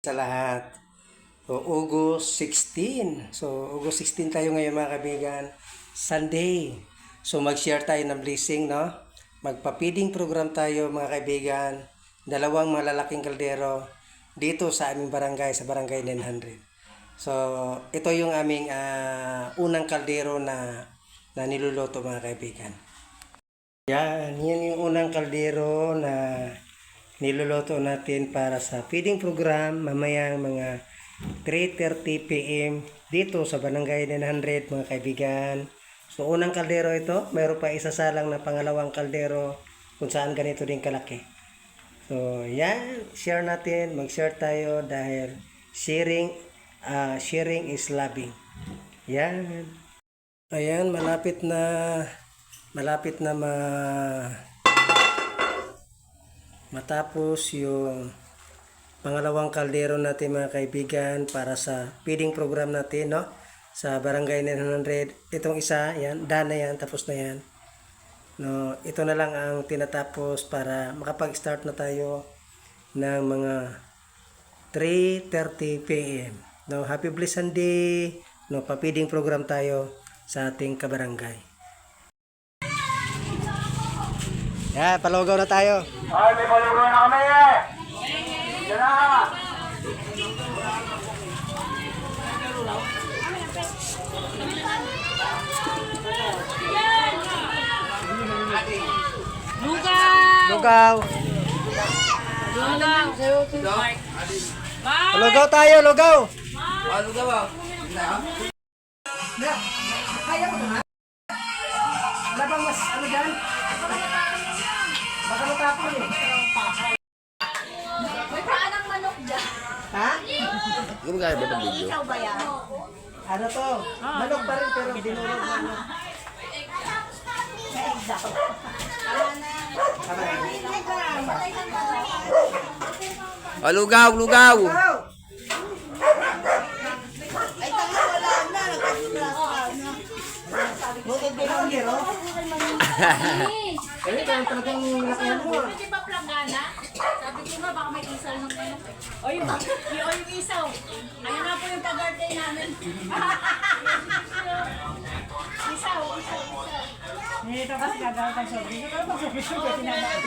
Sa lahat. So, August 16. So, August 16 tayo ngayon mga kaibigan. Sunday. So, mag-share tayo ng blessing, no? Magpa-feeding program tayo mga kaibigan. Dalawang malalaking kaldero dito sa aming barangay, sa barangay 900. So, ito yung aming unang kaldero na niluluto mga kaibigan. Yan yung unang kaldero na niluluto natin para sa feeding program mamayang mga 3:30 PM dito sa Barangay 900 mga kaibigan. So unang kaldero ito, mayroon pa isasalang na pangalawang kaldero kung saan ganito din kalaki. So yan, share natin, mag-share tayo dahil sharing is loving. Yan. Ayan, malapit na matapos yung pangalawang kaldero natin mga kaibigan para sa feeding program natin, no? Sa Barangay 900. Itong isa, yan, done na yan, tapos na yan. No, ito na lang ang tinatapos para makapag-start na tayo ng mga 3:30 PM. No, happy blessed Sunday. No, pa-feeding program tayo sa ating kabarangay. Yan, palugaw na tayo. Ay, may palugaw na kami eh! Diyan na! Lugaw! Lugaw tayo, lugaw! Lugaw ba? Kaya mo na? Wala bang mas ano dyan? Baka matapon eh. May paanang manok dyan. Ha? Ano kaya ba itong video? Ikaw ba yan? Ano to? Manok pa rin pero dinurog manok. Lugaw, lugaw! Ay, tanga wala na. Nagkasulas na. Bukod din ang hero. Eh, kaya talagang lakayan mo. Pwede ba planggana? Sabi ko nga baka may isaw ng manok eh. O yung isaw. Ayun na po yung pag-birthday namin. Isaw. Nito kasi gagawin ng sobrang. Ito naman sobrang tinanong.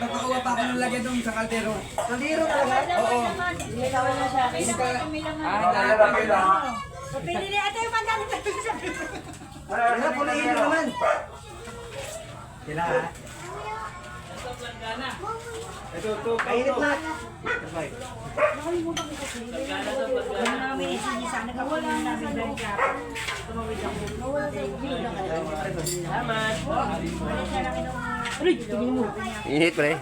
Nagpakawa pa ako ng lagyan doon sa kaldero. Kaldero talaga? Oo. Nilawin na siya. Lalaki lang. Pili niya. Ito yung pagkalit na ito sa pili. Ano, puliin mo naman. Sila ha? Ito. Kainit na. Ano namin isinisa. Nagkawala namin dahil siya. Tumawid ako. Salamat. Wala siya lang ito. Aray, tingin mo. Init pre.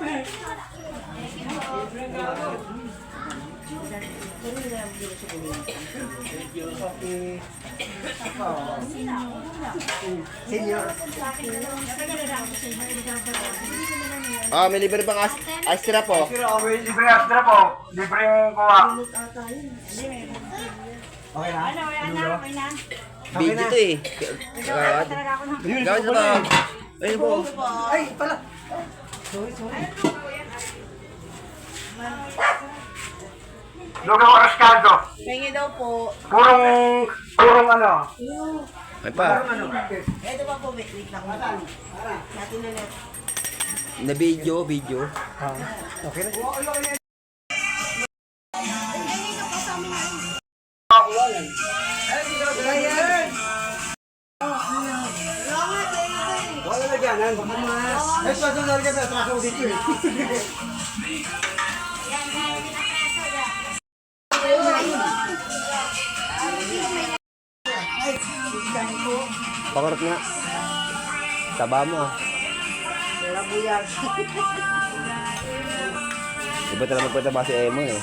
Senior. May libre pang astra po. Libre astra po. Libre kuha. Okay na? Ano, anak, may na. Video to eh. Talaga ako na. Gawin sa bag. Ayun po. Ay, pala. Sorry. Lugaw rascado. Pengi daw po. Purong ano. Ay pa. Ito pa po, wait lang. Natin na net. Na video. Okay na. Wala na dyan, baka mas. Ay, pato na rin ka sa trako dito eh. Pakurot nga. Taba mo ah. Iba talaga magpataba si Emo eh.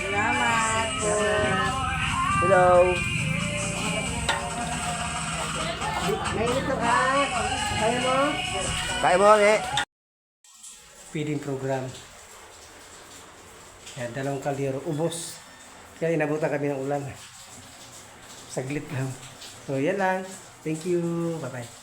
Salamat po. Hello. Mainit na ka. Kaya mo? Kaya mo eh. Feeding program. Yan, dalawang kaldero. Ubos. Kaya inabutan kami ng ulan. Saglit lang. So, yan lang. Thank you. Bye-bye.